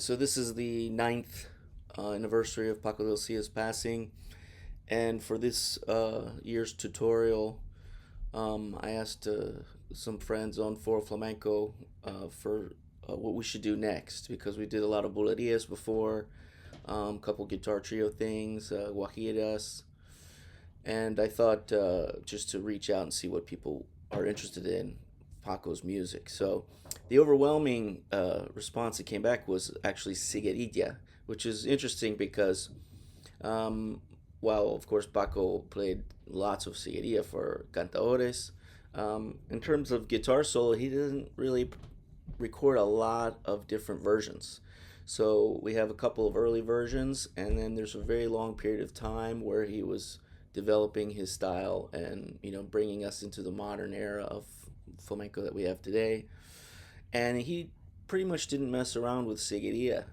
So this is the ninth anniversary of Paco De Lucia's passing, and for this year's tutorial, I asked some friends on Foro Flamenco for what we should do next, because we did a lot of bulerías before, a couple guitar trio things, guajiras, and I thought just to reach out and see what people are interested in Paco's music. So the overwhelming response that came back was actually Siguiriyas, which is interesting because while of course Paco played lots of Siguiriyas for cantadores, in terms of guitar solo, he doesn't really record a lot of different versions. So we have a couple of early versions, and then there's a very long period of time where he was developing his style and bringing us into the modern era of flamenco that we have today. And he pretty much didn't mess around with Siguiriya.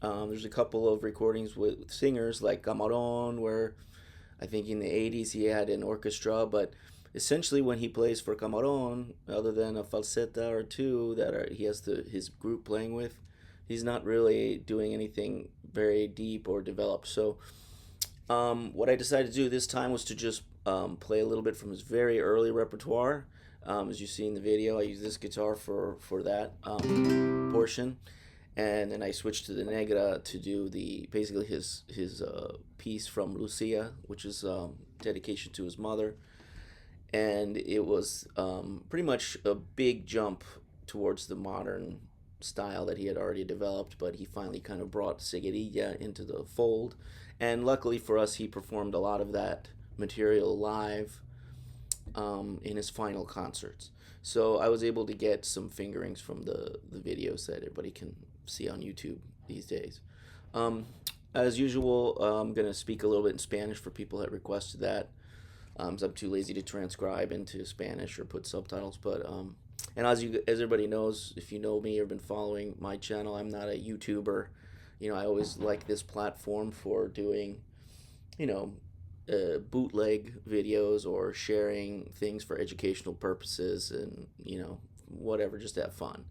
There's a couple of recordings with singers like Camarón, where I think in the 80s he had an orchestra, but essentially when he plays for Camarón, other than a falseta or two that he has his group playing with, he's not really doing anything very deep or developed. So what I decided to do this time was to just play a little bit from his very early repertoire. As you see in the video, I use this guitar for that portion, and then I switched to the negra to do basically his piece from Luzia, which is dedication to his mother. And it was pretty much a big jump towards the modern style that he had already developed, but he finally kind of brought Siguiriyas into the fold. And luckily for us, he performed a lot of that material live in his final concerts. So I was able to get some fingerings from the videos that everybody can see on YouTube these days. As usual, I'm going to speak a little bit in Spanish for people that requested that. I'm too lazy to transcribe into Spanish or put subtitles, but and as everybody knows, if you know me or been following my channel, I'm not a YouTuber. I always like this platform for doing, bootleg videos or sharing things for educational purposes and whatever, just to have fun.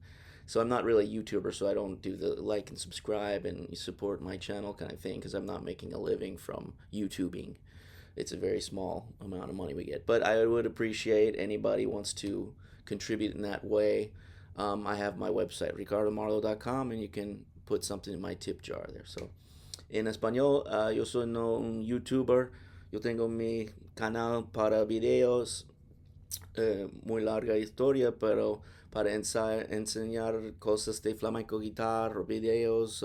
So I'm not really a YouTuber, so I don't do the like and subscribe and support my channel kind of thing, because I'm not making a living from YouTubing. It's a very small amount of money we get, but I would appreciate anybody wants to contribute in that way. I have my website, ricardomarlo.com, and you can put something in my tip jar there. So en español, yo soy no un YouTuber. Yo tengo mi canal para videos, muy larga historia, pero para enseñar cosas de flamenco guitarra, videos,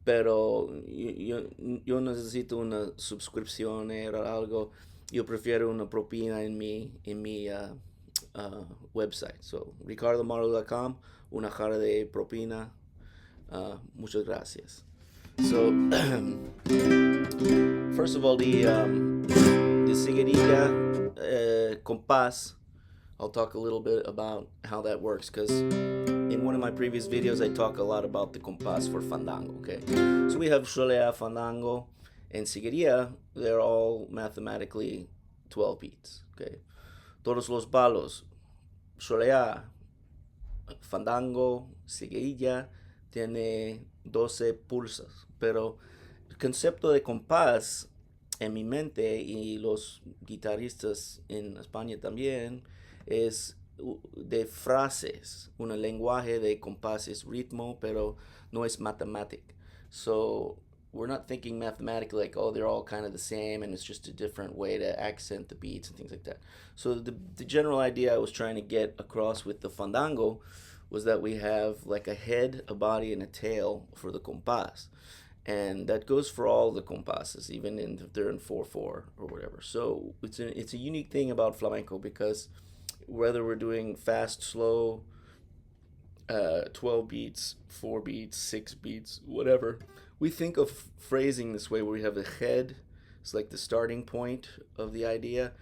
pero yo necesito una suscripción o algo. Yo prefiero una propina en mi website. So, ricardomarlo.com, una jarra de propina. Muchas gracias. So, first of all, the Siguiriyas compás, I'll talk a little bit about how that works, because in one of my previous videos I talk a lot about the compás for fandango. Okay, so we have Cholea, fandango, and Siguiriyas. They're all mathematically 12 beats. Okay, todos los palos, Cholea, fandango, Siguiriyas, tiene 12 pulsas, pero el concepto de compás en mi mente y los guitarristas en España también es de frases, un lenguaje de compás, es ritmo, pero no es matemática. So we're not thinking mathematically like, oh, they're all kind of the same and it's just a different way to accent the beats and things like that. So the general idea I was trying to get across with the fandango was that we have like a head, a body, and a tail for the compás. And that goes for all the compasses, even if they're in 4/4 or whatever. So it's a unique thing about flamenco because whether we're doing fast, slow, 12 beats, 4 beats, 6 beats, whatever, we think of phrasing this way where we have the head, it's like the starting point of the idea,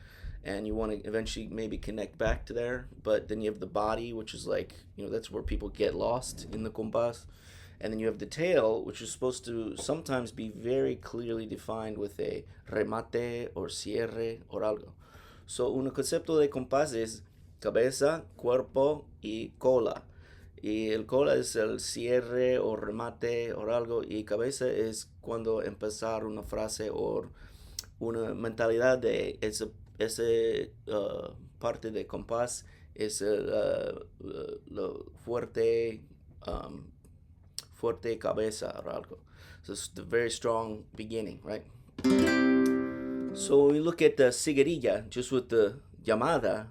and you want to eventually maybe connect back to there, but then you have the body, which is like, that's where people get lost in the compás. And then you have the tail, which is supposed to sometimes be very clearly defined with a remate or cierre or algo. So, un concepto de compás es cabeza, cuerpo y cola. Y el cola es el cierre o remate o algo. Y cabeza es cuando empezar una frase o una mentalidad de ese parte de compás es lo fuerte. Fuerte cabeza or algo. So it's the very strong beginning, right? So when we look at the Sigiriyas, just with the llamada,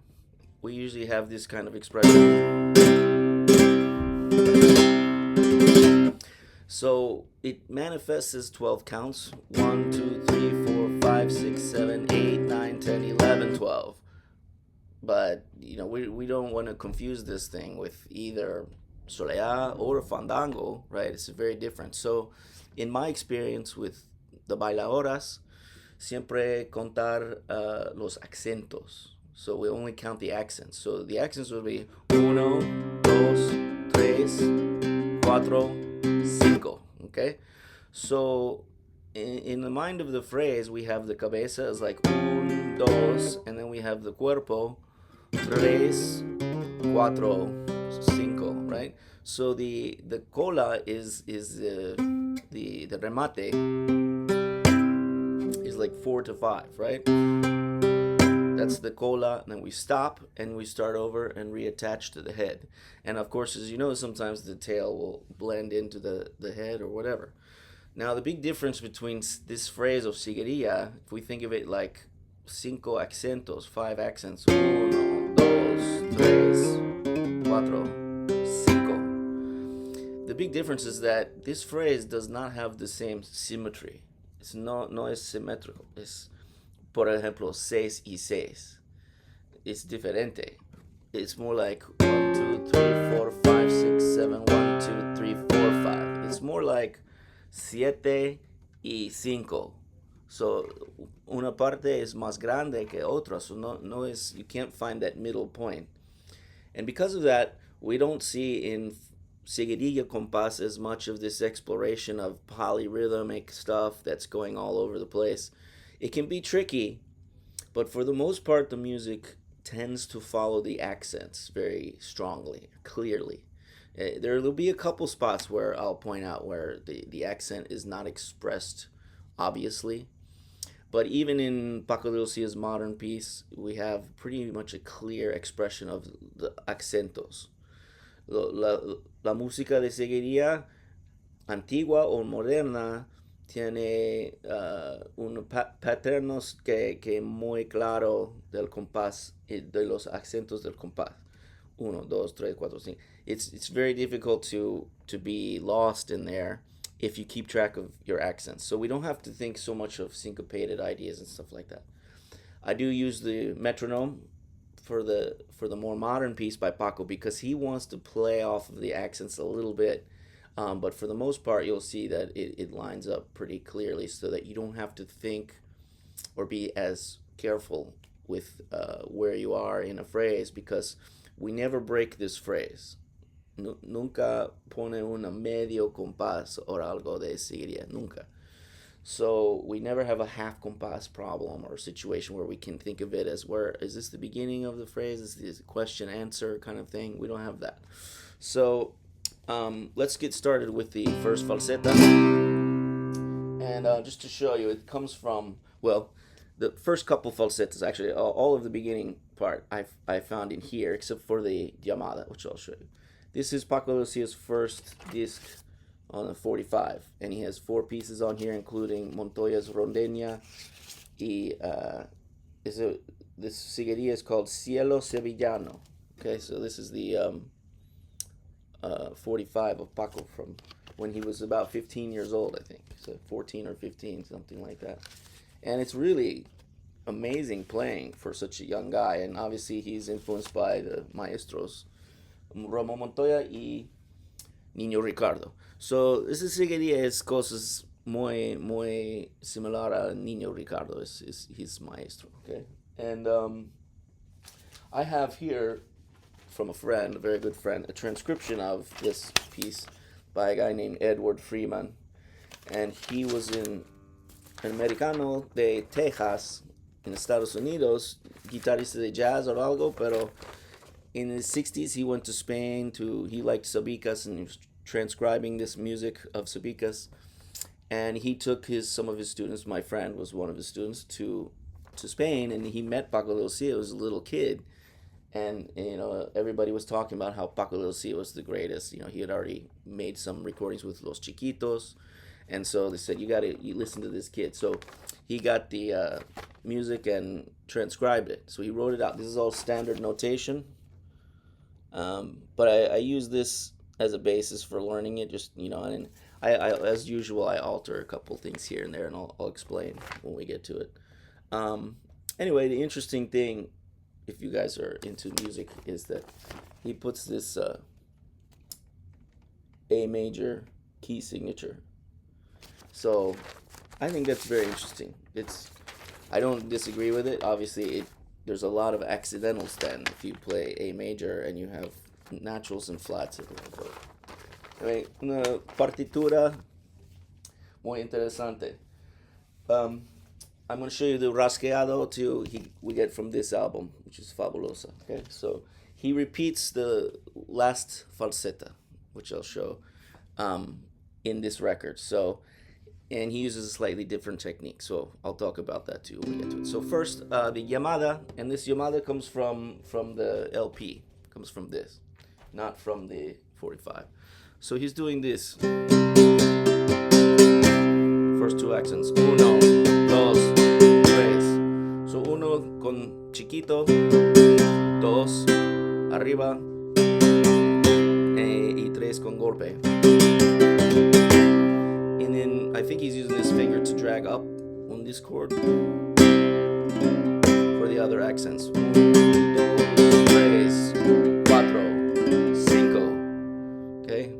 we usually have this kind of expression. So it manifests as 12 counts. 1, 2, 3, 4, 5, 6, 7, 8, 9, 10, 11, 12. But, we don't want to confuse this thing with either soleá or fandango, right? It's very different. So, in my experience with the bailadoras, siempre contar los acentos. So we only count the accents. So the accents will be uno, dos, tres, cuatro, cinco. Okay? So in the mind of the phrase, we have the cabeza as like un, dos, and then we have the cuerpo, tres, cuatro, cinco, right? So the cola is the remate is like 4 to 5, right? That's the cola, and then we stop and we start over and reattach to the head. And of course, as you know, sometimes the tail will blend into the head or whatever. Now, the big difference between this phrase of Siguiriya, if we think of it like cinco acentos, 5 accents, uno, dos, tres, cuatro, cinco. The big difference is that this phrase does not have the same symmetry. It's no es symmetrical. Es, por ejemplo, 6 y 6. It's diferente. It's more like 1, 2, 3, 4, 5, 6, 7, 1, 2, 3, 4, 5. It's more like 7 y 5. So una parte es más grande que otra. So no es, you can't find that middle point. And because of that, we don't see in Sigiriya compás as much of this exploration of polyrhythmic stuff that's going all over the place. It can be tricky, but for the most part, the music tends to follow the accents very strongly, clearly. There'll be a couple spots where I'll point out where the accent is not expressed obviously. But even in Paco De Lucia's modern piece, we have pretty much a clear expression of the acentos. La música de seguiría, antigua o moderna, tiene un paternos que muy claro del compás, de los acentos del compás. 1, 2, 3, 4, 5. It's very difficult to be lost in there if you keep track of your accents. So we don't have to think so much of syncopated ideas and stuff like that. I do use the metronome for the more modern piece by Paco because he wants to play off of the accents a little bit. But for the most part, you'll see that it lines up pretty clearly so that you don't have to think or be as careful with where you are in a phrase because we never break this phrase. Nunca pone una medio compás or algo de Sigiria. Nunca. So we never have a half compás problem or situation where we can think of it as where is this the beginning of the phrase? Is this a question answer kind of thing? We don't have that. So let's get started with the first falseta. And just to show you, it comes from, well, the first couple falsetas, actually, all of the beginning part I found in here, except for the llamada, which I'll show you. This is Paco De Lucia's first disc on a 45, and he has 4 pieces on here, including Montoya's Rondeña. This Siguiriya is called Cielo Sevillano. Okay, so this is the 45 of Paco from when he was about 15 years old, I think. So 14 or 15, something like that. And it's really amazing playing for such a young guy. And obviously he's influenced by the maestros Ramon Montoya y Niño Ricardo. So this is Siguiriyas cosas muy similar a Niño Ricardo. Is his maestro, okay? And I have here from a friend, a very good friend, a transcription of this piece by a guy named Edward Freeman. And he was an americano de Texas, in Estados Unidos, guitarrista de jazz or algo, pero in the 60s he went to Spain he liked Sabicas, and he was transcribing this music of Sabicas. And he took some of his students, my friend was one of his students, to Spain, and he met Paco De Lucia as a little kid. And everybody was talking about how Paco De Lucia was the greatest. He had already made some recordings with Los Chiquitos, and so they said, you listen to this kid. So he got the music and transcribed it. So he wrote it out. This is all standard notation, but I use this as a basis for learning it. Just and I as usual, I alter a couple things here and there, and I'll explain when we get to it. Anyway, the interesting thing, if you guys are into music, is that he puts this A major key signature. So I think that's very interesting. I don't disagree with it. Obviously, there's a lot of accidentals then if you play A major and you have naturals and flats. Anyway, una partitura muy interesante. I'm going to show you the rasgueado too. We get from this album, which is Fabulosa. Okay, so he repeats the last falseta, which I'll show in this record. So, and he uses a slightly different technique. So I'll talk about that too when we get to it. So first, the llamada, and this llamada comes from the LP, comes from this, not from the 45. So he's doing this. First 2 accents. Uno, dos, tres. So uno con chiquito, dos arriba, y tres con golpe. And then I think he's using this finger to drag up on this chord for the other accents. Uno, dos, tres, cuatro, cinco. Okay.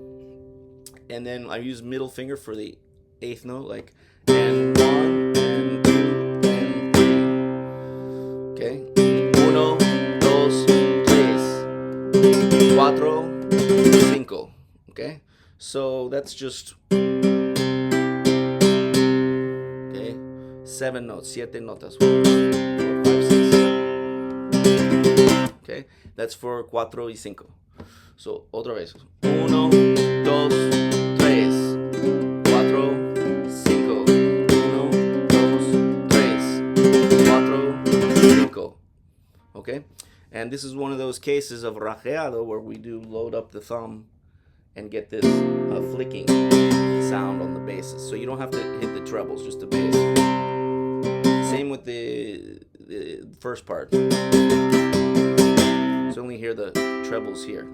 And then I use middle finger for the 8th note, like, and 1, and 2, and 3. Okay? Uno, dos, tres, cuatro, cinco. Okay? So that's just, okay, 7 notes, 7 notas. 1, 2, 4, 5, 6. Okay? That's for cuatro y cinco. So, otra vez. Uno, dos, tres, cuatro, cinco. Uno, dos, tres, cuatro, cinco. Okay? And this is one of those cases of rasgueado where we do load up the thumb and get this flicking sound on the basses. So you don't have to hit the trebles, just the bass. Same with the first part. So only hear the trebles here.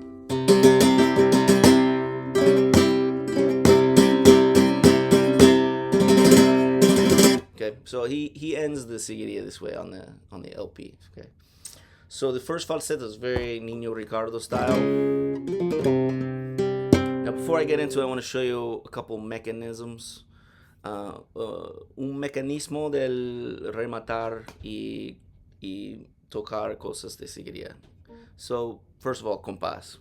Okay, so he ends the Siguiriya this way on the LP. Okay, so the first falseta is very Niño Ricardo style. Now, before I get into it, I want to show you a couple mechanisms. Un mecanismo del rematar y tocar cosas de Siguiriya. So first of all, compás.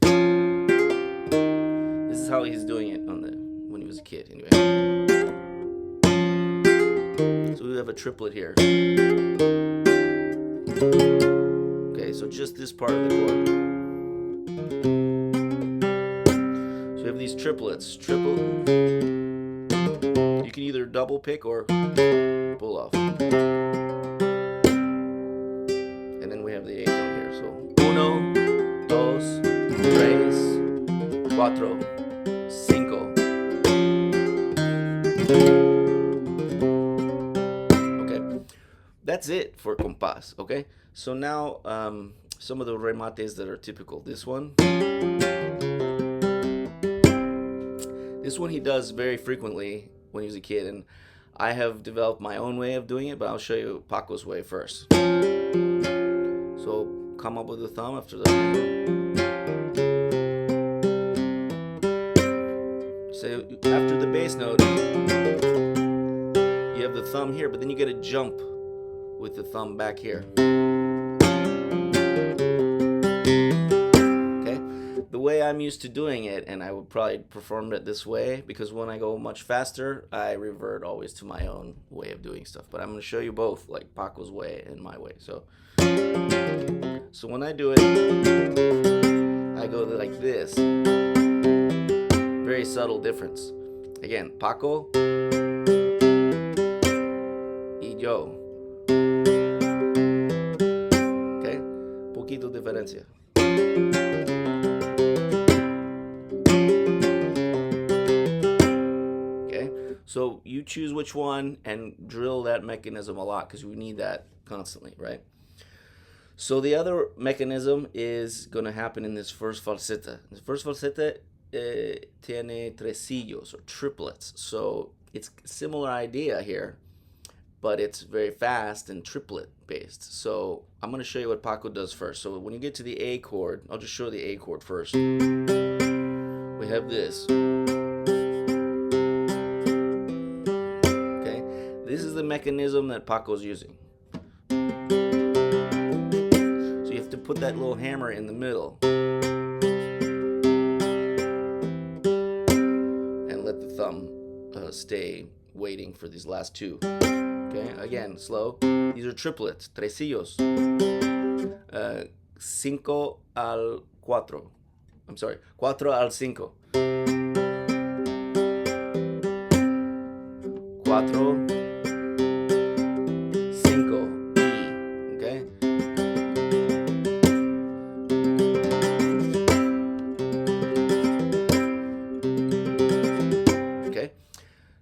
This is how he's doing it when he was a kid, anyway. So we have a triplet here. Okay, so just this part of the chord. So we have these triplets. Triple. You can either double pick or pull off. And then we have the 8th note here. So uno, dos, tres, cuatro, cinco. Okay, that's it for compás. Okay, so now some of the remates that are typical. This one he does very frequently when he was a kid, and I have developed my own way of doing it, but I'll show you Paco's way first. So come up with the thumb after that. So after the bass note, you have the thumb here, but then you get a jump with the thumb back here. Okay? The way I'm used to doing it, and I would probably perform it this way, because when I go much faster, I revert always to my own way of doing stuff. But I'm going to show you both, like Paco's way and my way. So when I do it, I go like this. Very subtle difference. Again, Paco y yo. Okay? Poquito diferencia. Okay? So you choose which one and drill that mechanism a lot, because we need that constantly, right? So the other mechanism is going to happen in this first falseta. The first falseta tiene tresillos, or triplets. So it's a similar idea here, but it's very fast and triplet based. So I'm going to show you what Paco does first. So when you get to the A chord, I'll just show the A chord first. We have this. Okay, this is the mechanism that Paco's using. So you have to put that little hammer in the middle. Thumb stay waiting for these last two. Okay, again, slow. These are triplets, tresillos. Cinco al cuatro. I'm sorry, cuatro al cinco. Cuatro, cinco, okay?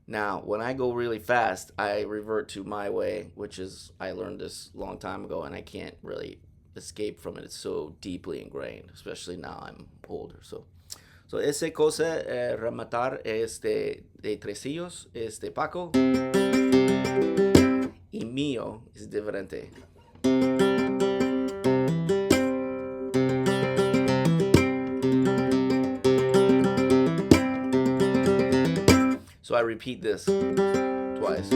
Now, when I go really fast, I revert to my way, which is, I learned this a long time ago, and I can't really escape from it. It's so deeply ingrained, especially now I'm older. So ese cosa, rematar, de tresillos, de Paco, y mío es diferente. So I repeat this twice.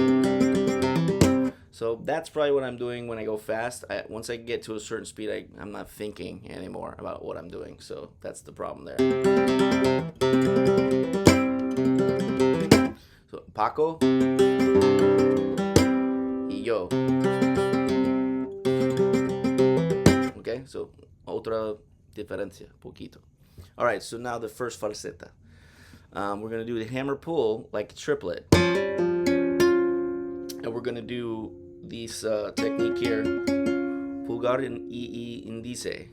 So that's probably what I'm doing when I go fast. Once I get to a certain speed, I'm not thinking anymore about what I'm doing. So that's the problem there. So Paco y yo. Okay, so otra diferencia, poquito. All right, so now the first falseta. We're going to do the hammer pull like a triplet. And we're going to do this technique here. Pulgar y índice.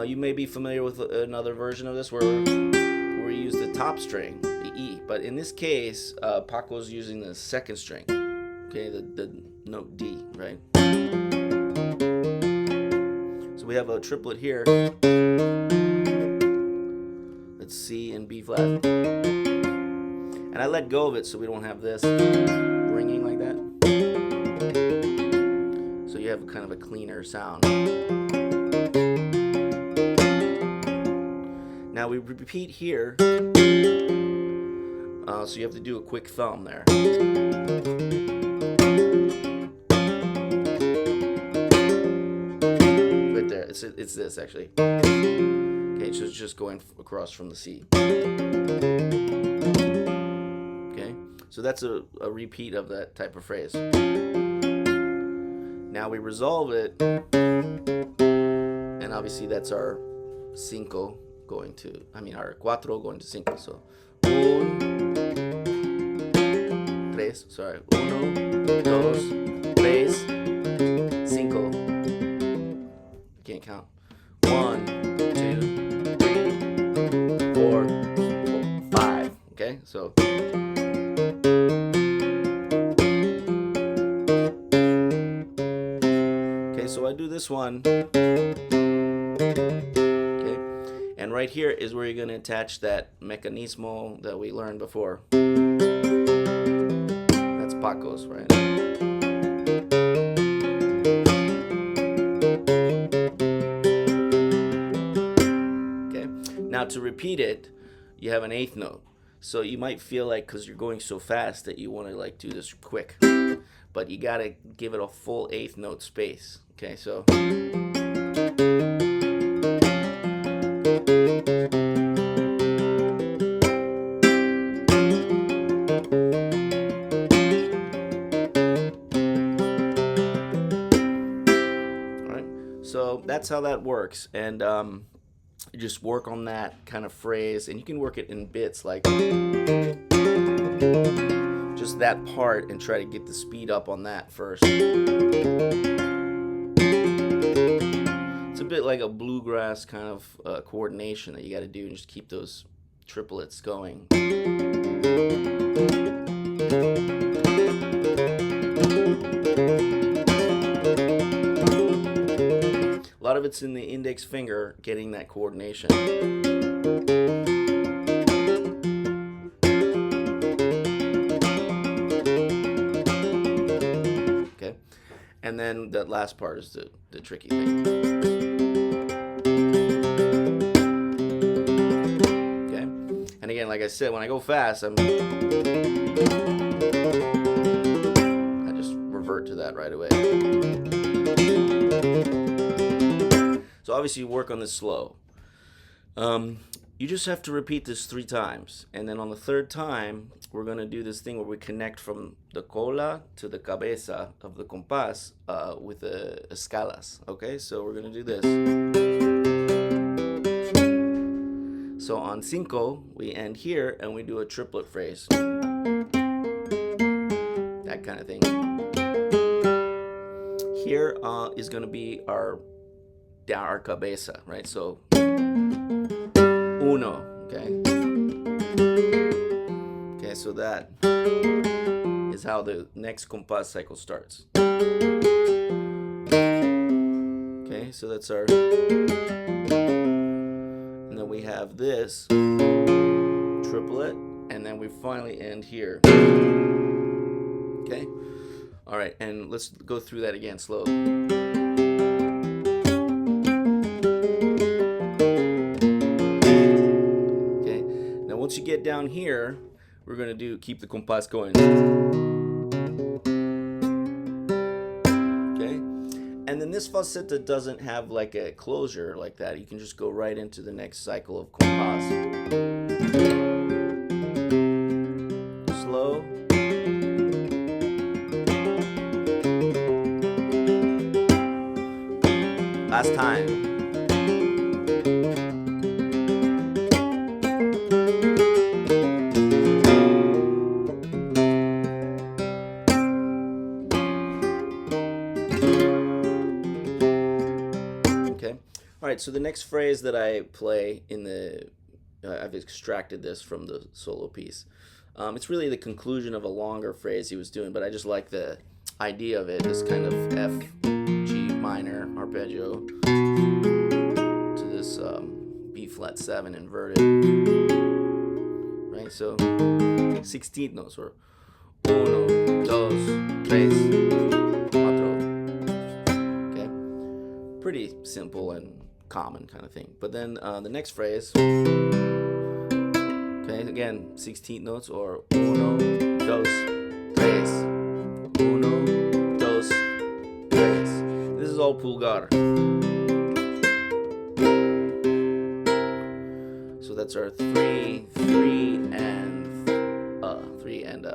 You may be familiar with another version of this where we use the top string, the E. But in this case, Paco's using the second string. Okay, the note D, right? So we have a triplet here. It's C and B flat. And I let go of it so we don't have this ringing like that. So you have kind of a cleaner sound. Now we repeat here. So you have to do a quick thumb there. Right there. It's this actually. Okay, so it's just going across from the C. Okay, so that's a repeat of that type of phrase. Now we resolve it, and obviously that's our cinco going to, our cuatro going to cinco. So, uno, dos, tres, cinco. I can't count. 1, 2, 3, 4, 5. Okay, Okay, so I do this one. Okay, and right here is where you're going to attach that mecanismo that we learned before. That's Paco's, right? Okay, now to repeat it, you have an eighth note. So you might feel like, because you're going so fast, that you want to like do this quick, but you gotta give it a full eighth note space. Okay, so so that's how that works, and you just work on that kind of phrase, and you can work it in bits, like just that part, and try to get the speed up on that first. It's a bit like a bluegrass kind of coordination that you got to do, and just keep those triplets going. A lot of it's in the index finger, getting that coordination. Okay, and then that last part is the tricky thing. Okay, and again, like I said, when I go fast, I just revert to that right away. So obviously you work on this slow. You just have to repeat this 3 times. And then on the 3rd time, we're going to do this thing where we connect from the cola to the cabeza of the compás with the escalas. Okay, so we're going to do this. So on cinco, we end here and we do a triplet phrase. That kind of thing. Here is going to be our cabeza, right? So uno, okay? Okay, so that is how the next compás cycle starts. Okay, so that's our, and then we have this triplet, and then we finally end here. Okay? All right, and let's go through that again slow. Once you get down here, we're going to keep the compás going. Okay? And then this falseta doesn't have like a closure like that. You can just go right into the next cycle of compás. Slow. Last time. Alright, so the next phrase that I play in the, I've extracted this from the solo piece. It's really the conclusion of a longer phrase he was doing, but I just like the idea of it, this kind of F, G minor arpeggio to this B flat 7 inverted. Right, so 16th notes, or 1, 2, 3, 4. Okay, pretty simple and common kind of thing. But then the next phrase, okay, again, 16th notes, or 1, 2, 3, 1, 2, 3. This is all pulgar. So that's our 3, 3, and 3 and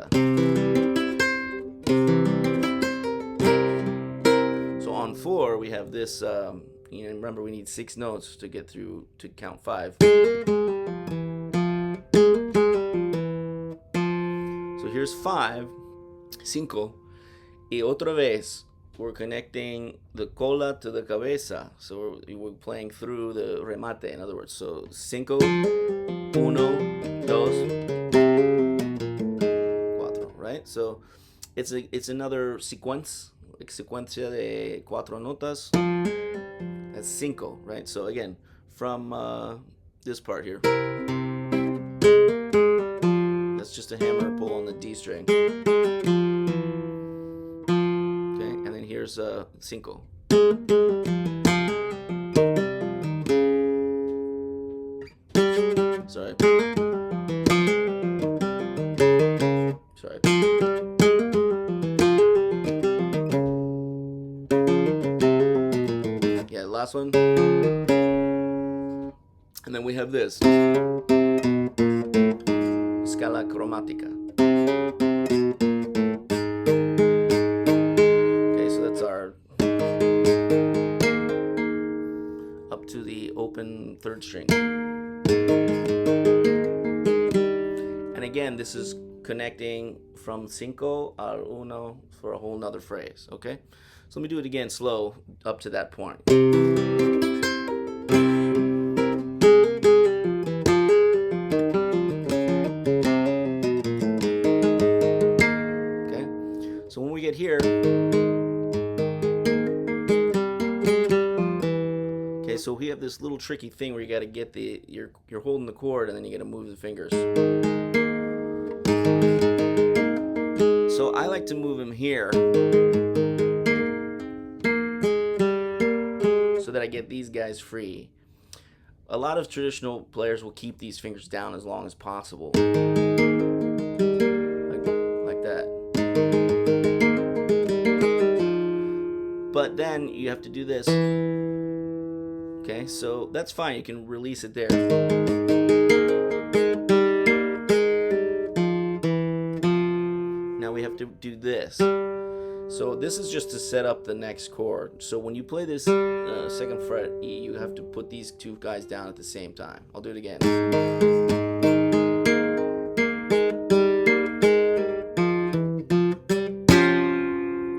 So on 4 we have this. Remember, we need 6 notes to get through to count 5. So here's 5, cinco, y otra vez we're connecting the cola to the cabeza. So we're playing through the remate, in other words. So cinco, 1, 2, 4, right? So it's another sequence secuencia de 4 notas. That's 5, right? So again, from this part here, that's just a hammer pull on the D string. Okay, and then here's 5. Sorry. Yeah, last one. And then we have this. Scala cromática. Okay, so that's our up to the open 3rd string. And again, this is connecting from 5 al 1 for a whole nother phrase, okay? So let me do it again slow up to that point. Okay? So when we get here, okay, so we have this little tricky thing where you got to get you're holding the chord and then you got to move the fingers. So I like to move him here so that I get these guys free. A lot of traditional players will keep these fingers down as long as possible. Like that. But then you have to do this. Okay, so that's fine. You can release it there. Now we have to do this. So this is just to set up the next chord. So when you play this 2nd fret E, you have to put these 2 guys down at the same time. I'll do it again.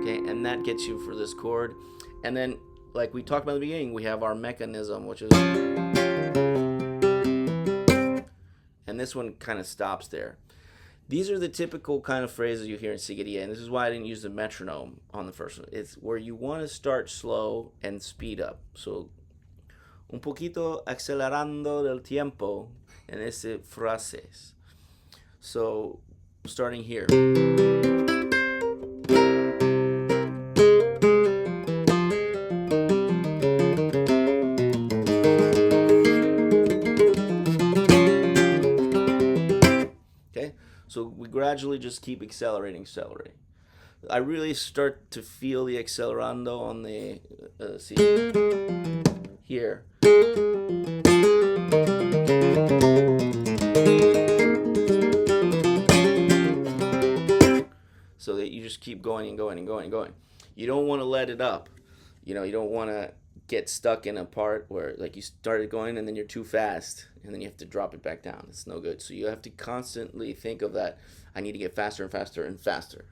Okay, and that gets you for this chord. And then, like we talked about at the beginning, we have our mechanism, which is... And this one kind of stops there. These are the typical kind of phrases you hear in Siguiriya, and this is why I didn't use the metronome on the first one. It's where you want to start slow and speed up. So, un poquito acelerando del tiempo en ese frases. So, starting here. So we gradually just keep accelerating. I really start to feel the accelerando on the see here. So that you just keep going and going and going and going. You don't want to let it up. You don't want to get stuck in a part where like you started going and then you're too fast and then you have to drop it back down. It's no good. So you have to constantly think of that. I need to get faster and faster and faster.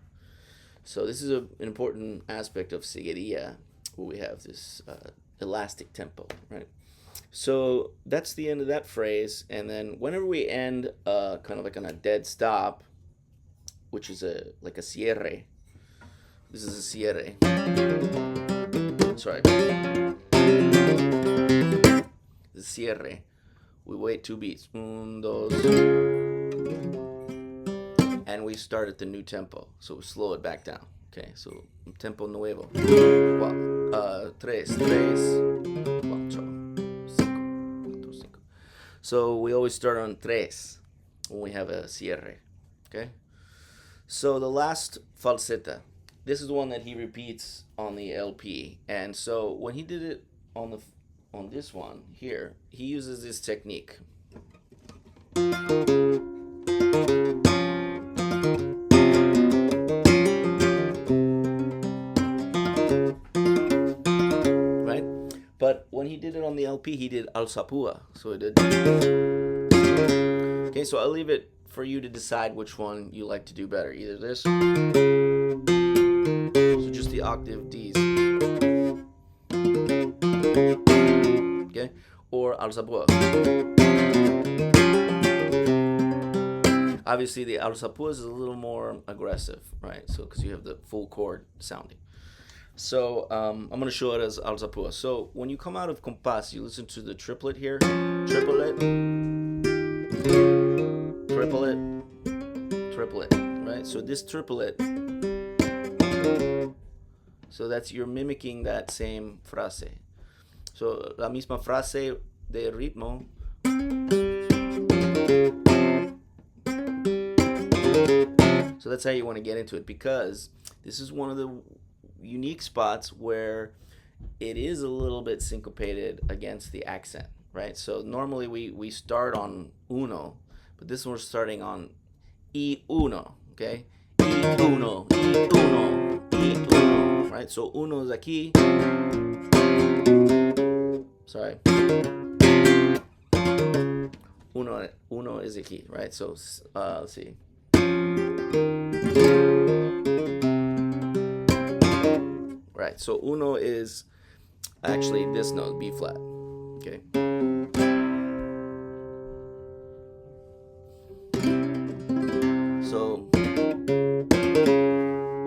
So this is an important aspect of Siguiriya, where we have this elastic tempo, right? So that's the end of that phrase. And then whenever we end kind of like on a dead stop, which is like a cierre. This is a cierre. Sorry. The cierre. We wait 2 beats. 1, 2. And we start at the new tempo. So we slow it back down. Okay, so tempo nuevo. 3, 3, 4, 5. So we always start on 3 when we have a cierre. Okay? So the last falseta. This is the one that he repeats on the LP. And so when he did it on this one here, he uses this technique. Right? But when he did it on the LP, he did alzapua. So he did. Okay, so I'll leave it for you to decide which one you like to do better. Either this, so just the octave Ds, okay, or alzapua. Obviously, the alzapua is a little more aggressive, right? So because you have the full chord sounding. So I'm gonna show it as alzapua. So when you come out of compás, you listen to the triplet here, triplet, triplet, triplet, right? So this triplet, so that's, you're mimicking that same frase. So la misma frase de ritmo. So that's how you want to get into it, because this is one of the unique spots where it is a little bit syncopated against the accent, right? So normally we start on uno, but this one we're starting on y uno, okay? Y uno, y uno, y uno, right? So uno is aquí. Sorry. Uno is aquí, right? So let's see. Right, so uno is actually this note, B flat. Okay. So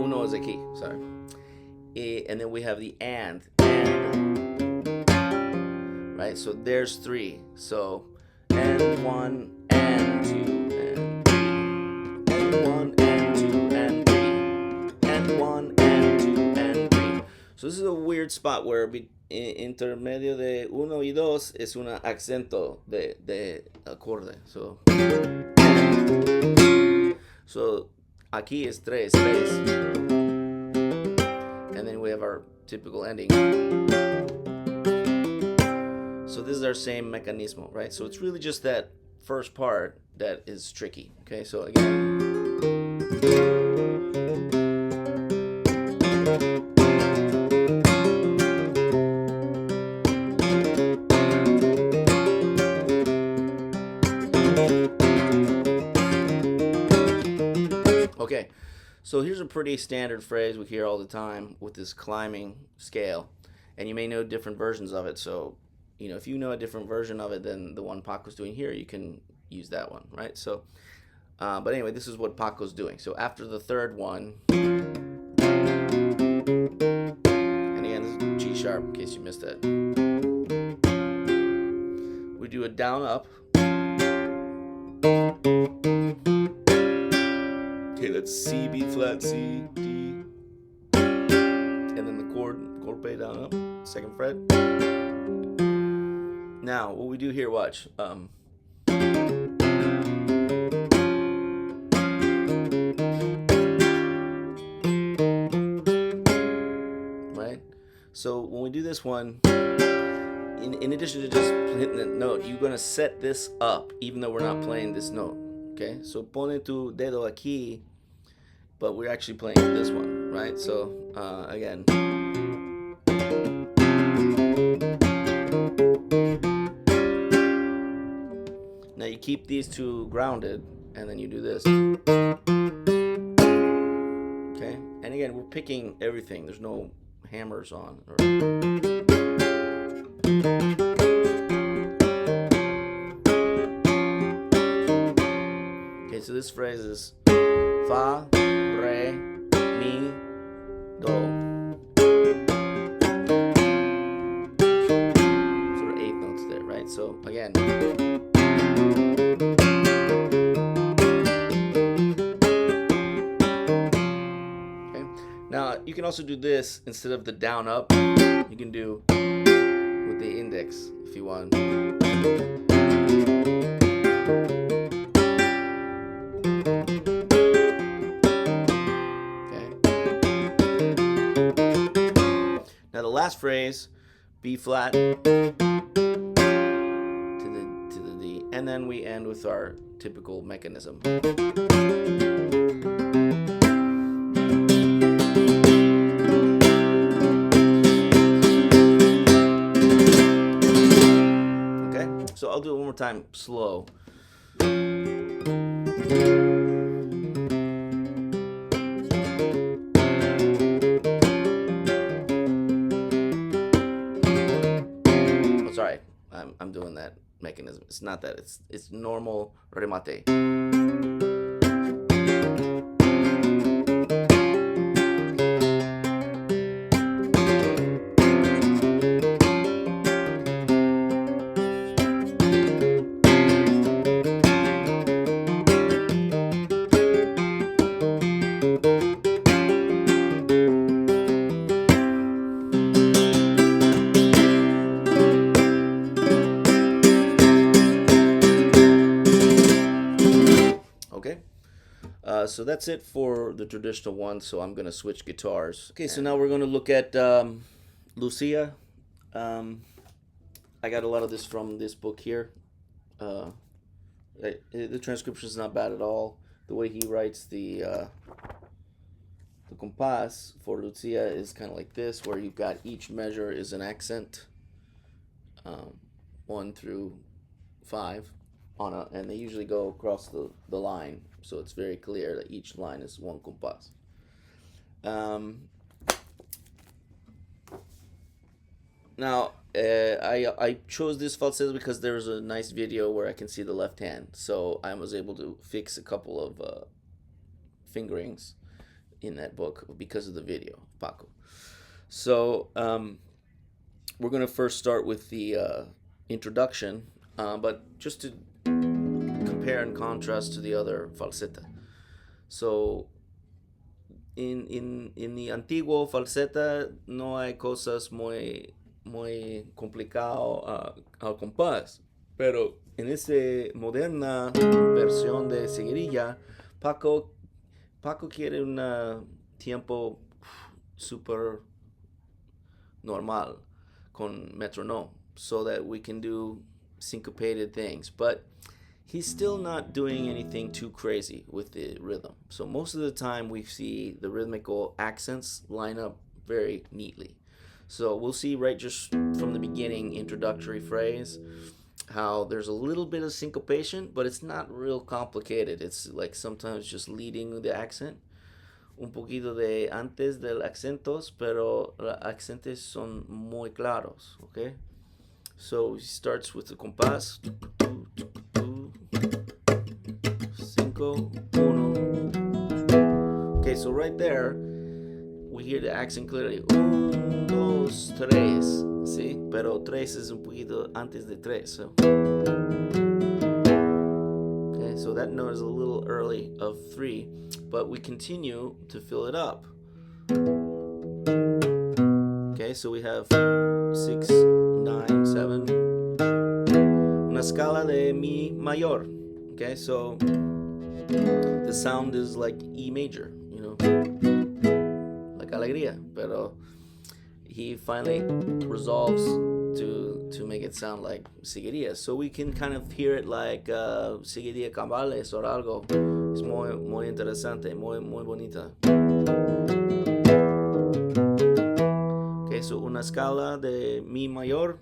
uno is a key, sorry. And then we have the and, right? So there's three. So and one, and two, and three. And one, and two, and three. And one, and two, and three. So this is a weird spot where intermedio de uno y dos es un acento de acorde. So aquí es tres, tres. And then we have our typical ending. So this is our same mechanismo, right? So it's really just that first part that is tricky. Okay, so again. Okay, so here's a pretty standard phrase we hear all the time with this climbing scale, and you may know different versions of it. So, if you know a different version of it than the one Paco's doing here, you can use that one, right? So, but anyway, this is what Paco's doing. So after the third one, and again, this is G sharp in case you missed that. We do a down up. Okay, that's C, B flat, C, D, and then the chord play down up, second fret. Now, what we do here, watch. Right? So when we do this one, in addition to just hitting the note, you're going to set this up, even though we're not playing this note. Okay? So pone tu dedo aquí, but we're actually playing this one, right? So, again. Now you keep these two grounded, and then you do this. Okay? And again, we're picking everything. There's no hammers on. Okay, so this phrase is fa, re, mi, do. Sort of eighth notes there, right? So again. Okay. Now you can also do this instead of the down up. You can do with the index if you want. Now the last phrase, B flat to the D, and then we end with our typical mechanism. Okay, so I'll do it one more time, slow. Sorry, I'm doing that mechanism. It's not that. It's normal remate. So that's it for the traditional one. So I'm gonna switch guitars. Okay, so now we're gonna look at Luzia. I got a lot of this from this book here. The transcription is not bad at all. The way he writes the compás for Luzia is kind of like this, where you've got each measure is an accent, 1 through 5, and they usually go across the line, so it's very clear that each line is one compás. Now, I chose this falsetto because there was a nice video where I can see the left hand, so I was able to fix a couple of fingerings in that book because of the video, Paco. So we're going to first start with the introduction, but just to compare and contrast to the other falseta. So in the antiguo falseta no hay cosas muy complicado al compás, pero en esta moderna versión de Siguiriyas, Paco quiere un tiempo super normal con metronome so that we can do syncopated things, but he's still not doing anything too crazy with the rhythm. So most of the time we see the rhythmical accents line up very neatly. So we'll see right just from the beginning, introductory phrase, how there's a little bit of syncopation, but it's not real complicated. It's like sometimes just leading the accent. Un poquito de antes del acentos, pero los accentes son muy claros, okay? So he starts with the compás. 5, 1. Okay, so right there, we hear the accent clearly. 1, 2, 3, ¿sí? Pero 3 es un poquito antes de 3. So. Okay, so that note is a little early of 3, but we continue to fill it up. Okay, so we have 6, 9, 7. Una scala de mi mayor. Okay, so the sound is like E major, you know, like alegría, pero he finally resolves to make it sound like Siguiriyas. So we can kind of hear it like Siguiriyas Cabales or algo. Es muy interesante, muy bonita. Okay, so una scala de mi mayor.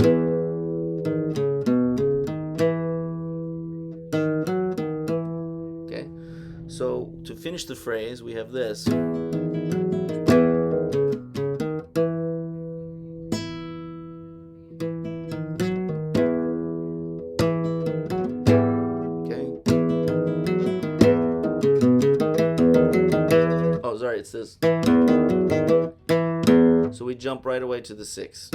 Okay, so to finish the phrase, we have this. It's this. So we jump right away to the 6.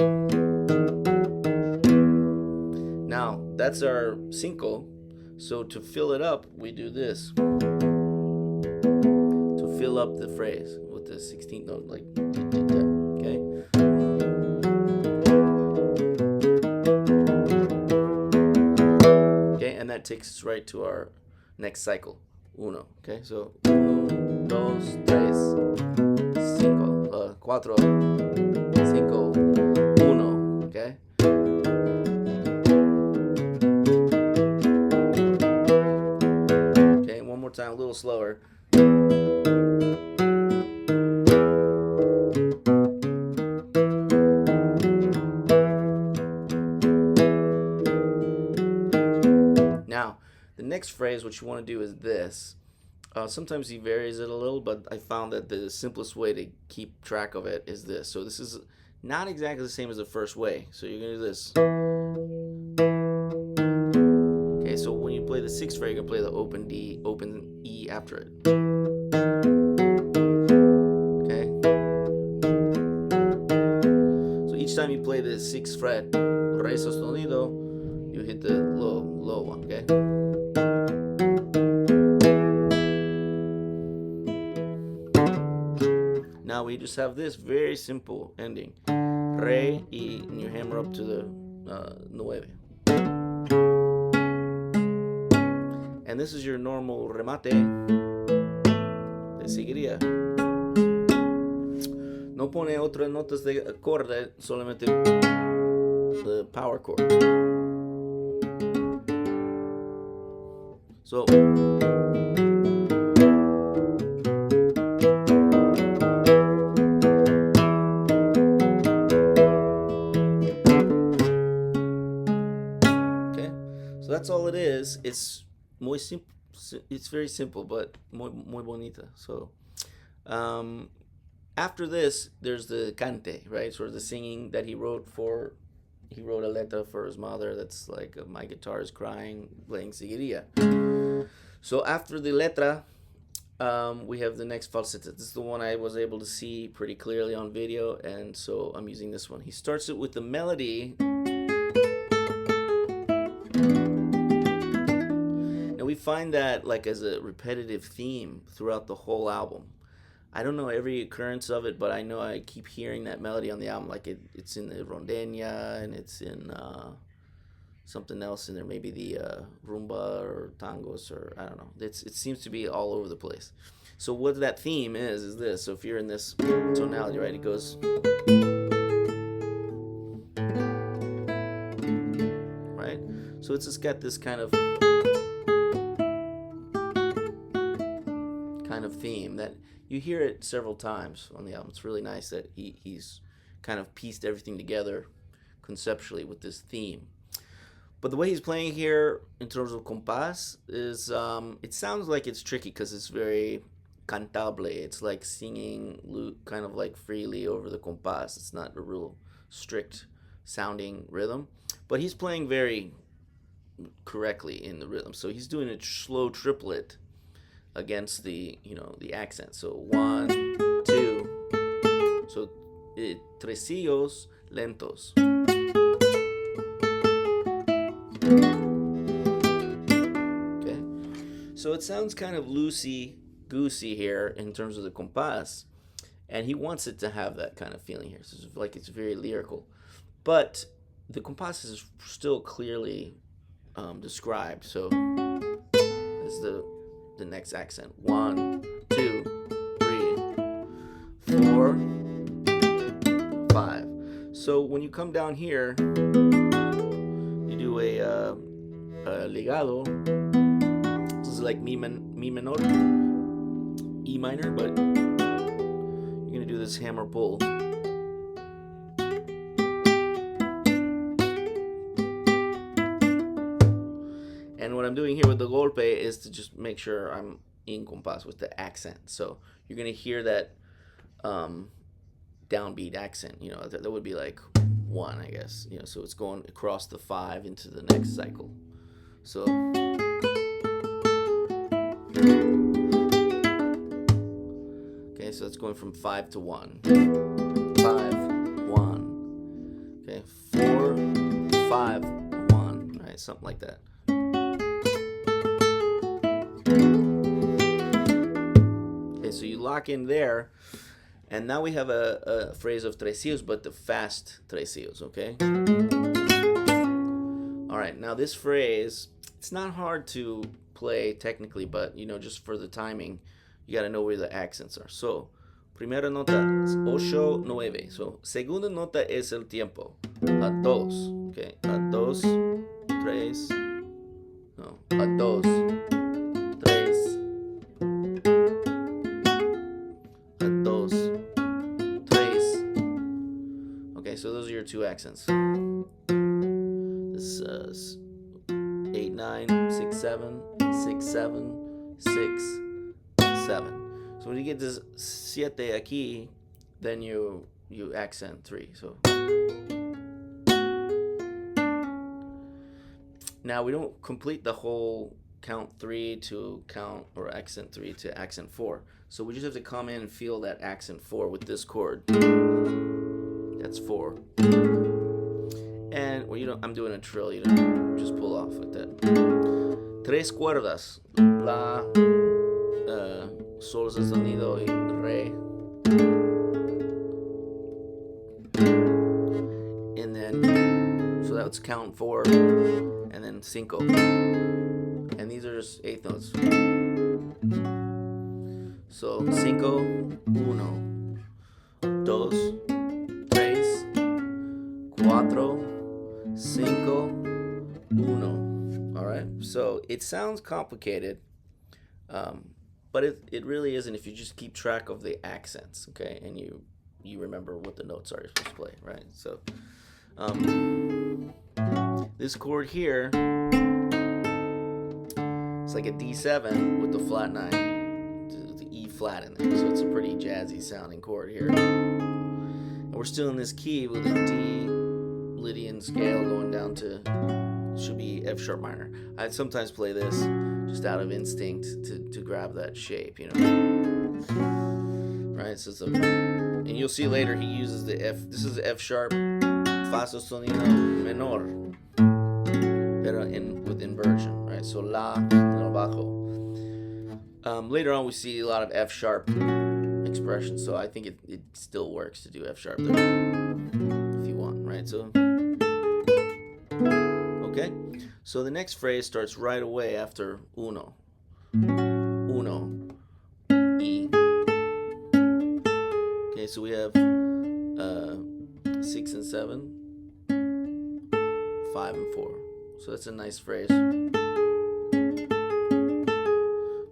Now that's our cinco. So to fill it up, we do this. To fill up the phrase with the 16th note, like okay. Okay, and that takes us right to our next cycle. Uno. Okay, so 1, 2, 3, 4, 5, 1. Okay. Okay, one more time, a little slower. Now, the next phrase, what you want to do is this. Sometimes he varies it a little, but I found that the simplest way to keep track of it is this. So this is not exactly the same as the first way. So you're going to do this. Okay, so when you play the 6th fret, you're going to play the open D, open E after it. Okay. So each time you play the 6th fret, re sostenido, you hit the low one, okay? Now we just have this very simple ending. Re, y, and you hammer up to the 9. And this is your normal remate. Siguiría. No pone otras notas de acorde, solamente the power chord. So that's all it is. It's muy simple. It's very simple, but muy bonita. So, after this, there's the cante, right? Sort of the singing that he wrote for. He wrote a letra for his mother. That's like my guitar is crying, playing Siguiriya. So after the letra, we have the next falseta. This is the one I was able to see pretty clearly on video, and so I'm using this one. He starts it with the melody. We find that like as a repetitive theme throughout the whole album. I don't know every occurrence of it, but I know I keep hearing that melody on the album. Like it's in the rondeña, and it's in something else in there, maybe the rumba or tangos, or I don't know. It seems to be all over the place. So what that theme is this. So if you're in this tonality, right, it goes, right? So it's just got this kind of theme that you hear it several times on the album. It's really nice that he's kind of pieced everything together conceptually with this theme. But the way he's playing here in terms of compás is it sounds like it's tricky because it's very cantable. It's like singing kind of like freely over the compás. It's not a real strict sounding rhythm, but he's playing very correctly in the rhythm. So he's doing a slow triplet against the the accent. So 1, 2. So tresillos lentos. Okay. So it sounds kind of loosey goosey here in terms of the compás, and he wants it to have that kind of feeling here. So it's like it's very lyrical, but the compás is still clearly described. So as the next accent. 1, 2, 3, 4, 5. So when you come down here, you do a ligado. This is like mi menor, E minor, but you're gonna do this hammer pull. And what I'm doing here with the golpe is to just make sure I'm in compás with the accent. So you're going to hear that downbeat accent. That would be like 1, I guess. So it's going across the 5 into the next cycle. So okay, so it's going from 5 to 1. 5, 1. Okay, 4, 5, 1. Right, something like that. So you lock in there, and now we have a phrase of tresillos, but the fast tresillos, okay? All right, now this phrase, it's not hard to play technically, but just for the timing, you gotta know where the accents are. So, primera nota es 8, 9. So, segunda nota es el tiempo. A 2, okay? A 2, 3, no, a 2. So those are your 2 accents. This is 8, 9, 6, 7, 6, 7, 6, 7. So when you get this 7 aquí, then you accent 3. So now we don't complete the whole count 3 to count, or accent 3 to accent 4. So we just have to come in and feel that accent 4 with this chord. That's 4. And I'm doing a trill. Just pull off like that. 3 cuerdas. La, sol sostenido y re. And then, so that's count 4, and then 5. And these are just 8th notes. So, cinco, uno, dos, tres, cuatro, cinco, uno. All right. So it sounds complicated, but it really isn't if you just keep track of the accents, okay, and you remember what the notes are you're supposed to play, right? So this chord here, it's like a D7 with the flat 9, the E flat in there, so it's a pretty jazzy sounding chord here. And we're still in this key with a D Lydian scale going down to, should be F sharp minor. I'd sometimes play this just out of instinct to grab that shape, you know. Right, so it's a, and you'll see later he uses the F, this is F sharp, fa sostenido menor, pero with inversion, right? So la, little bajo. Later on we see a lot of F sharp expressions, so I think it still works to do F sharp there if you want, right? So okay, so the next phrase starts right away after uno. Uno, E. Okay, so we have 6 and 7, 5 and 4. So that's a nice phrase.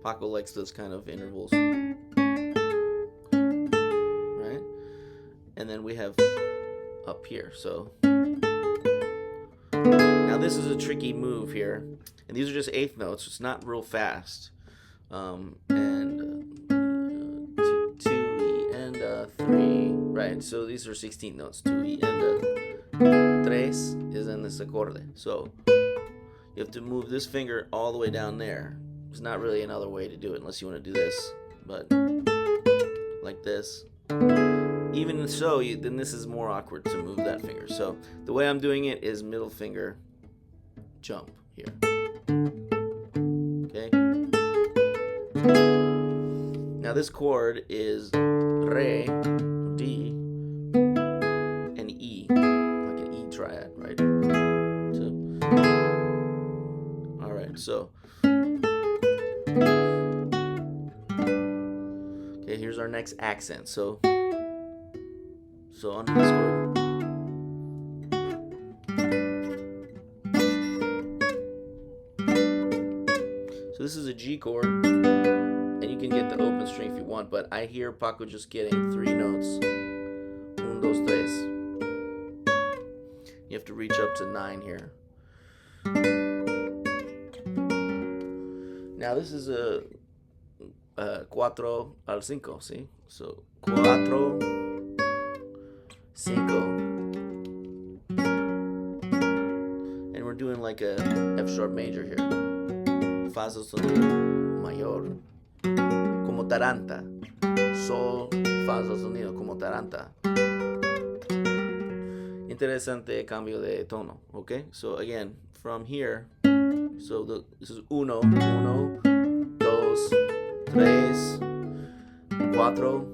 Paco likes those kind of intervals. Right? And then we have up here. So now this is a tricky move here. And these are just eighth notes. It's not real fast. And 2E and 3. Right? So these are 16th notes. 2E and 3 is in this acorde. So you have to move this finger all the way down there. There's not really another way to do it unless you want to do this, but like this. Even so, then this is more awkward to move that finger. So the way I'm doing it is middle finger jump here. Okay. Now this chord is re, D, and E, like an E triad, right? So, all right. So. Okay, here's our next accent. So on this chord. So this is a G chord, and you can get the open string if you want, but I hear Paco just getting 3 notes. Un, dos, tres. You have to reach up to 9 here. Now this is a cuatro al cinco, see? So cuatro, cinco, and we're doing like a F sharp major here. Fa sostenido mayor, como taranta. Sol, fa sostenido como taranta. Interesante cambio de tono, okay? So again, from here. So this is uno, uno, dos, tres, cuatro,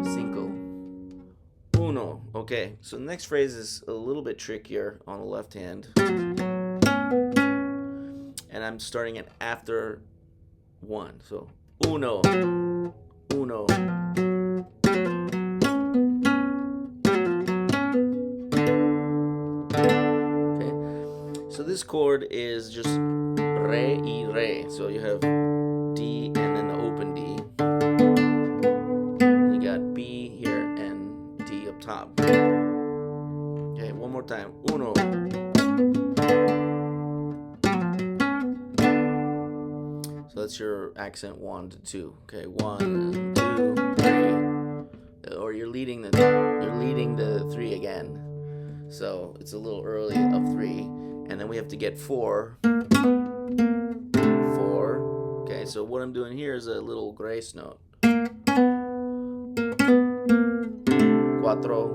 cinco, uno. Okay, so the next phrase is a little bit trickier on the left hand. And I'm starting it after 1. So uno, uno. So this chord is just re y re. So you have D and then the open D. You got B here and D up top. Okay, one more time. Uno. So that's your accent 1 to 2. Okay, 1, 2, 3. Or you're leading the 3 again. So it's a little early of 3. And then we have to get 4. 4. Okay, so what I'm doing here is a little grace note. Cuatro.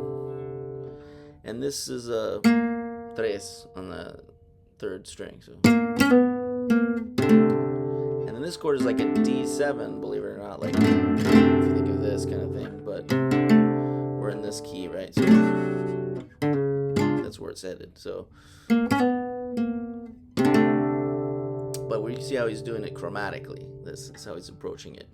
And this is a tres on the 3rd string. So. And then this chord is like a D7, believe it or not. Like, if you think of this kind of thing. But we're in this key, right? So that's where it's headed. So. But we see how he's doing it chromatically. This is how he's approaching it.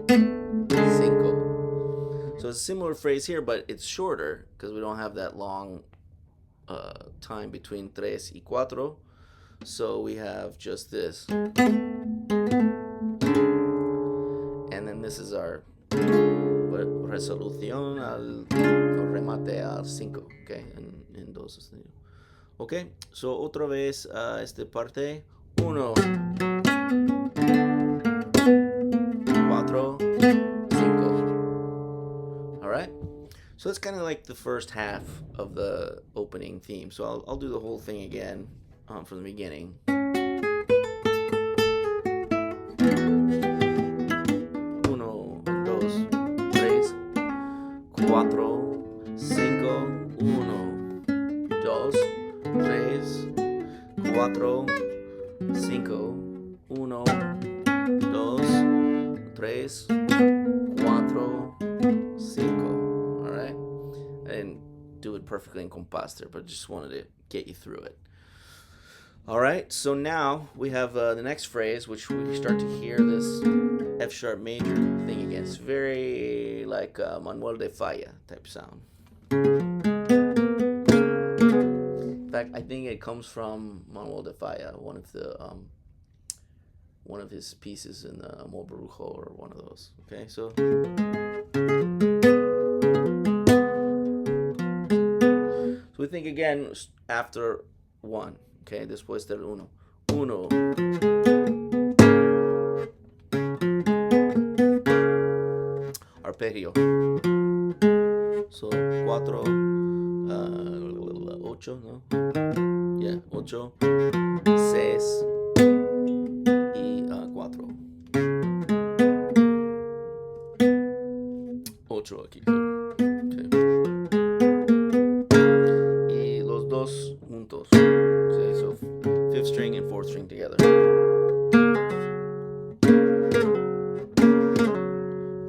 cinco. So it's a similar phrase here, but it's shorter because we don't have that long time between tres y cuatro. So we have just this. And then this is our resolución al remate al cinco. Okay, en dos. Okay, so otra vez esta parte. 1, 4, 5. All right. So that's kind of like the first half of the opening theme. So I'll do the whole thing again from the beginning. 1, 2, 3, 4, 5. 1, 2, 3, 4, 5. 1, 2, 3, 4, 5. All right. I didn't do it perfectly in compás there, but just wanted to get you through it. All right. So now we have the next phrase, which we start to hear this F sharp major thing again. It's very like Manuel de Falla type sound. In fact, I think it comes from Manuel de Falla, one of his pieces in the Amor Brujo or one of those. Okay, so we think again after 1. Okay, después del 1. 1. Arpeggio. So 4, 8, ¿no? Yeah, 8, 6 y 4. 8 aquí. Okay. Y los dos juntos. Okay, so 5th string and 4th string together.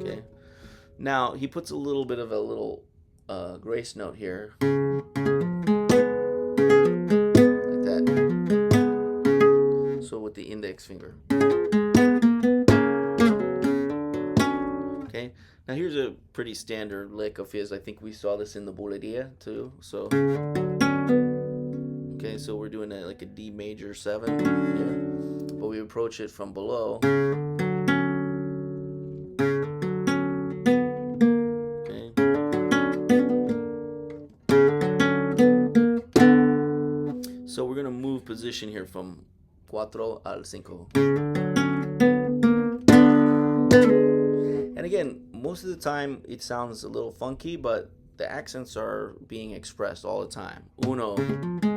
Okay. Now he puts a little bit of a little grace note here. With the index finger. Okay, now here's a pretty standard lick of his. I think we saw this in the Bulería too. So, okay, so we're doing like a D major 7 here, but we approach it from below. Okay. So we're gonna move position here from 4 al 5. And again, most of the time it sounds a little funky, but the accents are being expressed all the time. 1,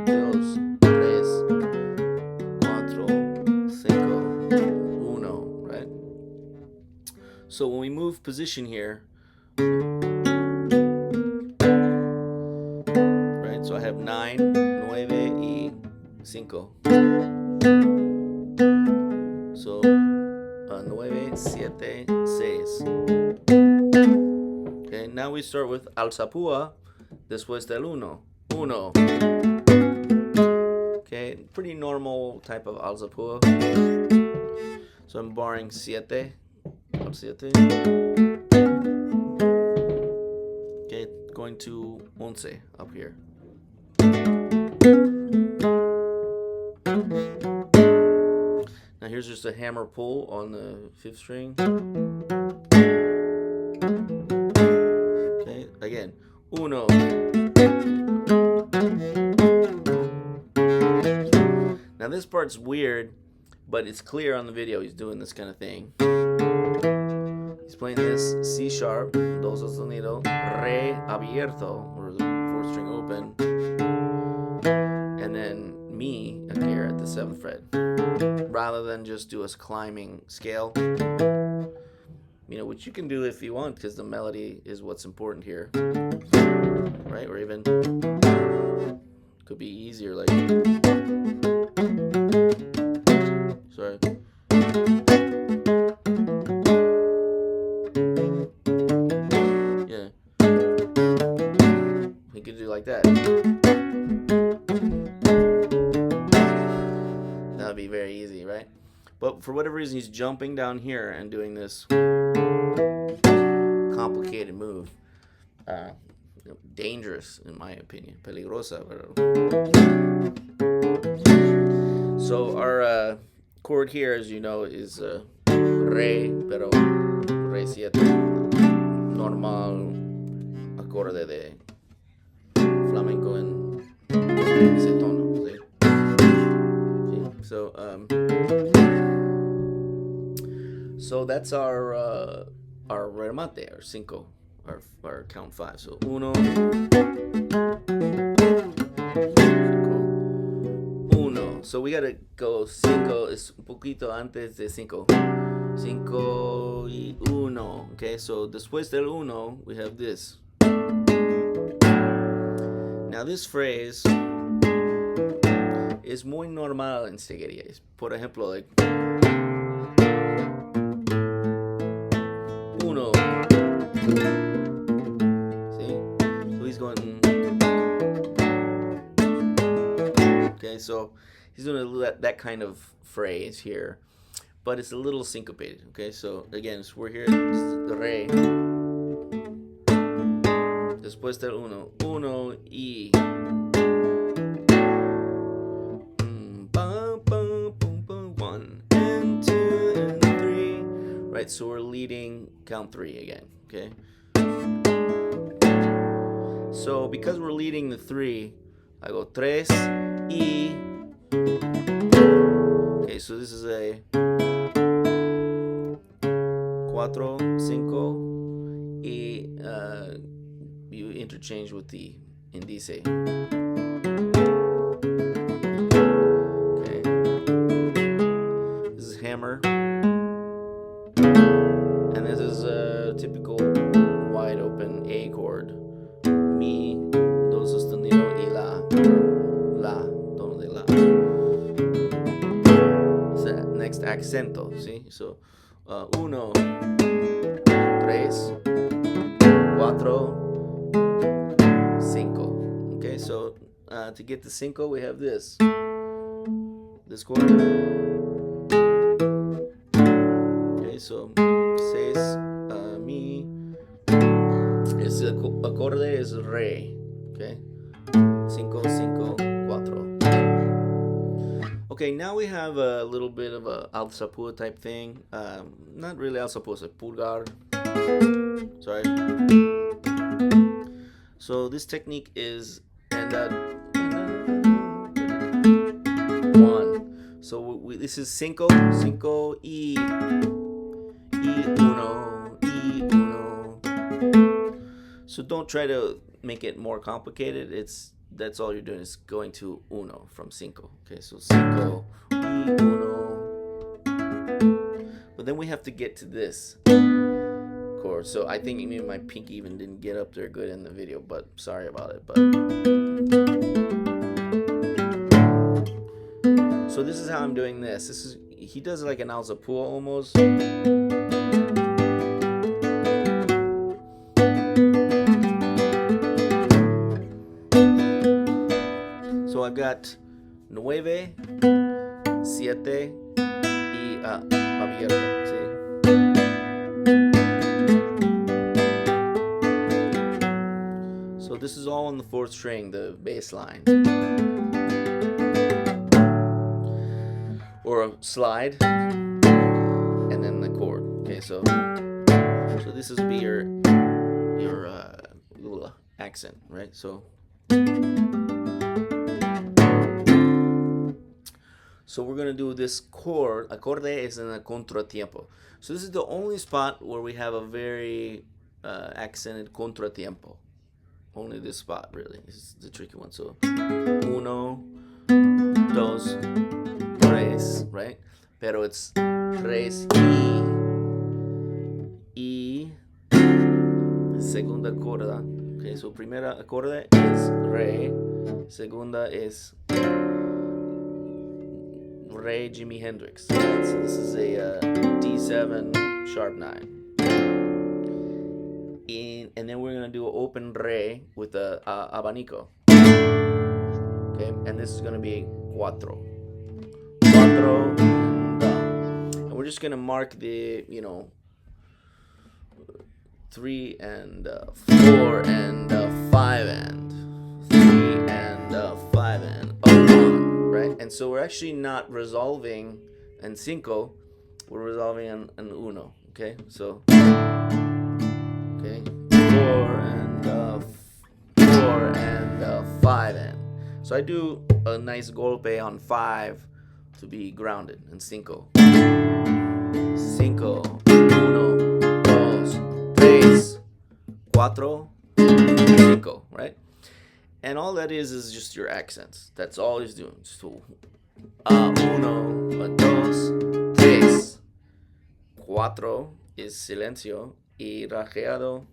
2, 3, 4, 5, 1, right? So when we move position here, right? So I have 9, 9 y 5. So 9, 7, 6. Okay, now we start with alzapúa después del 1. 1. Okay, pretty normal type of alzapúa. So I'm barring 7. Al 7. Okay, going to 11 up here. Now here's just a hammer pull on the 5th string. Okay, again, 1. Now this part's weird, but it's clear on the video he's doing this kind of thing. He's playing this C sharp, do sostenido, re abierto, or the 4th string open, and then mi here at the 7th fret, rather than just do a climbing scale, which you can do if you want, because the melody is what's important here, right? Or even could be easier, like, sorry, yeah, you could do like that. That'd be very easy, right? But for whatever reason, he's jumping down here and doing this. Okay, dangerous in my opinion, peligrosa. So our chord here, as you know, is re, pero re 7, normal acorde de flamenco en ese tono. ¿Sí? Okay. So that's our remate, our cinco, our count 5. So uno, uno. So we gotta go cinco. Es un poquito antes de cinco. Cinco y uno. Okay, so después del uno, we have this. Now this phrase is muy normal en Siguiriyas. Por ejemplo, like uno. See? So he's going. Okay, so he's doing that kind of phrase here, but it's a little syncopated. Okay, so again, so we're here. The re. Después del uno. Uno y. One and two and three. Right, so we're leading count 3 again. Okay. So because we're leading the 3, I go tres y. Okay, so this is a 4, 5 y you interchange with the indice. Okay. This is hammer. And this is a typical wide open A chord. Mi, do sostenido y la. La, tono de la. Next accento, see? So, uno, tres, cuatro, cinco. Okay, so to get the cinco, we have this chord. Okay, so seis, mi. Ese acorde is re. Okay, cinco, cinco, cuatro. Okay, now we have a little bit of a alzapua type thing. Not really alzapua, it's like pulgar. Sorry. So this technique is and 1. So this is cinco, cinco y uno, y uno. So don't try to make it more complicated. That's all you're doing is going to uno from cinco. Okay, so cinco y uno. But then we have to get to this chord. So I think maybe my pinky even didn't get up there good in the video, but sorry about it. But so this is how I'm doing this. He does like an alzapua almost. So I've got 9, 7 y abierto. ¿Sí? So this is all on the 4th string, the bass line. Or a slide, and then the chord. Okay, so this is be your little accent, right? So we're gonna do this chord. Acorde is in a contratiempo. So this is the only spot where we have a very accented contratiempo. Only this spot, really. This is the tricky one. So, 1, 2, 3, right? Pero it's 3 y segunda corda. Okay, so primera acorde is re, segunda is re Jimi Hendrix. Right? So this is a D7 sharp 9. And then we're gonna do an open re with a abanico. Okay, and this is gonna be cuatro, da. And we're just gonna mark the 3 and 4 and 5 and 3 and 5 and 1, right? And so we're actually not resolving in cinco, we're resolving an uno, okay? So, okay, 4 and 5 and. So I do a nice golpe on 5 to be grounded in cinco. Cinco, uno, dos, tres, cuatro, cinco, right? And all that is just your accents. That's all he's doing. So, uno, dos, tres, cuatro is silencio, y rasgueado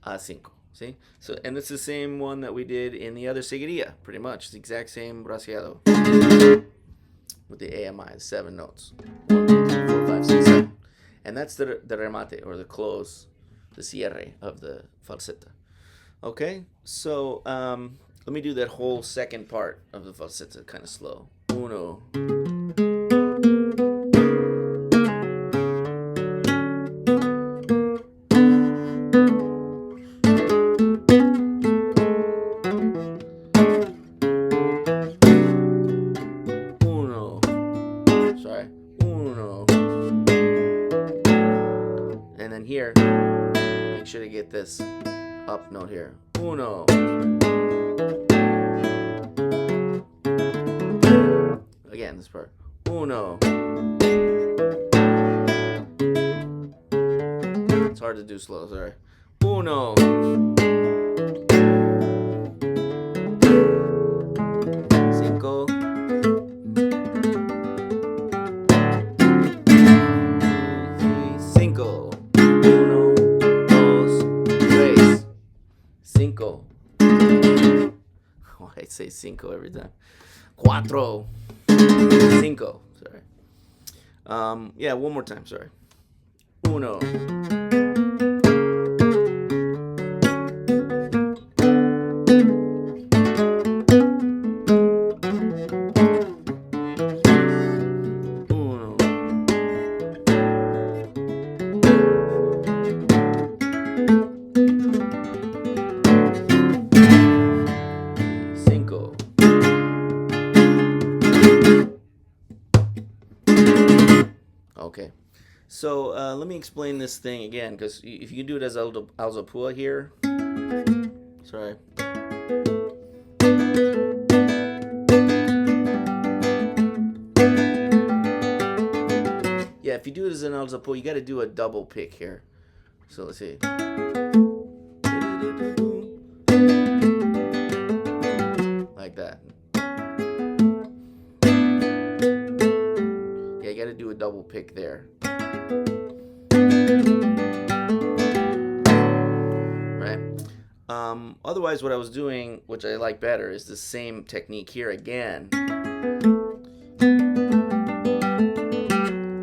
a cinco. See? So, and it's the same one that we did in the other Siguiriya, pretty much. It's the exact same rasgueado with the AMI, 7 notes. 1, 2, 3, 4, 5, 6, 7. And that's the remate, or the close, the cierre of the falseta. Okay? So, let me do that whole second part of the falseta kind of slow. Uno. And then here, make sure to get this up note here. Uno. Again, this part. Uno. It's hard to do slow, sorry. Uno. Cinco. Cinco. Uno, dos, tres. Cinco. Oh, I say cinco every time. Cuatro. Cinco. Sorry. Yeah, one more time. Sorry. Uno. Okay, so let me explain this thing again, because if you do it as alzapua here, sorry. Yeah, if you do it as an alzapua, you got to do a double pick here. So let's see. Like that. Yeah, you got to do a double pick there. Right? Otherwise, what I was doing, which I like better, is the same technique here again.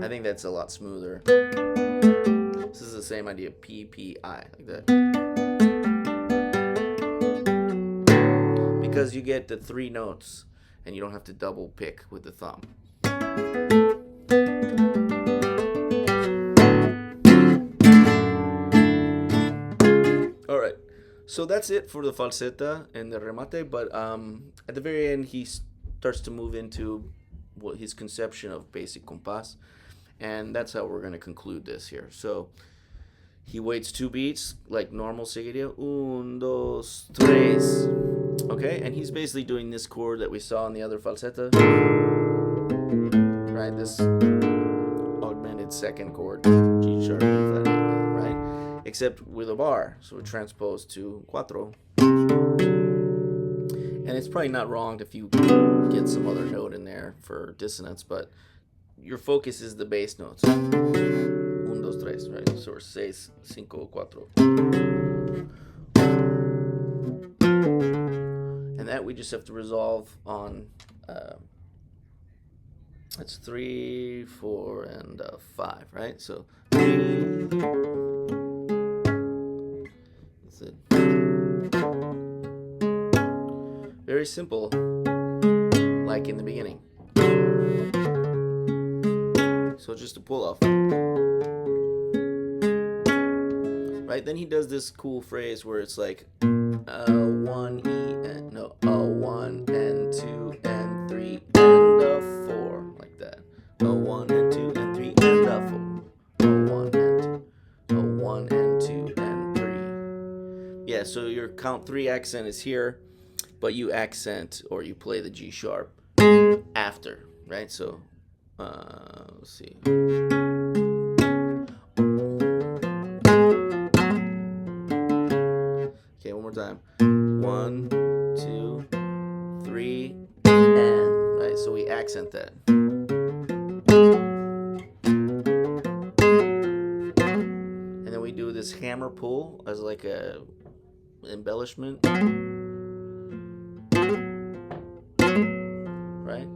I think that's a lot smoother. This is the same idea, PPI, like that. Because you get the 3 notes, and you don't have to double pick with the thumb. Alright, so that's it for the falseta and the remate, but at the very end he starts to move into what his conception of basic compás, and that's how we're going to conclude this here. So he waits 2 beats like normal Siguiriya, 1, 2, 3, okay, and he's basically doing this chord that we saw in the other falseta, right, this augmented second chord, G sharp, right, except with a bar, so we transpose to cuatro. And it's probably not wrong if you get some other note in there for dissonance, but your focus is the bass notes. 1, 2, 3, right? So 6, 5, 4. And that we just have to resolve on, that's 3, 4, and 5, right? So 3. That's it. Very simple, like in the beginning. So just a pull off. right? Then he does this cool phrase where it's like one E and no one and two and three and a four, like that. One and two and three and a four. One and two and three. Yeah, so your count three accent is here, but you accent or you play the G sharp after, right? So let's see. Okay, one more time. 1, 2, 3, and right. So we accent that. And then we do this hammer pull as like a embellishment. Right?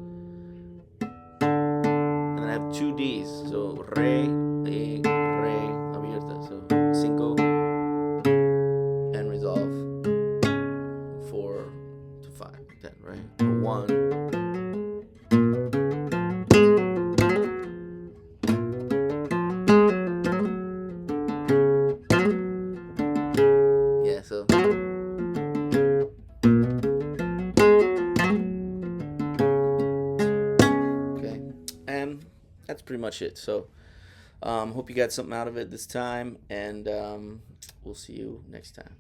And then I have 2 Ds. So re, re, abierta. So 5 and resolve 4 to 5. Then, right? 1. Yeah, so okay. And that's pretty much it. So hope you got something out of it this time, and we'll see you next time.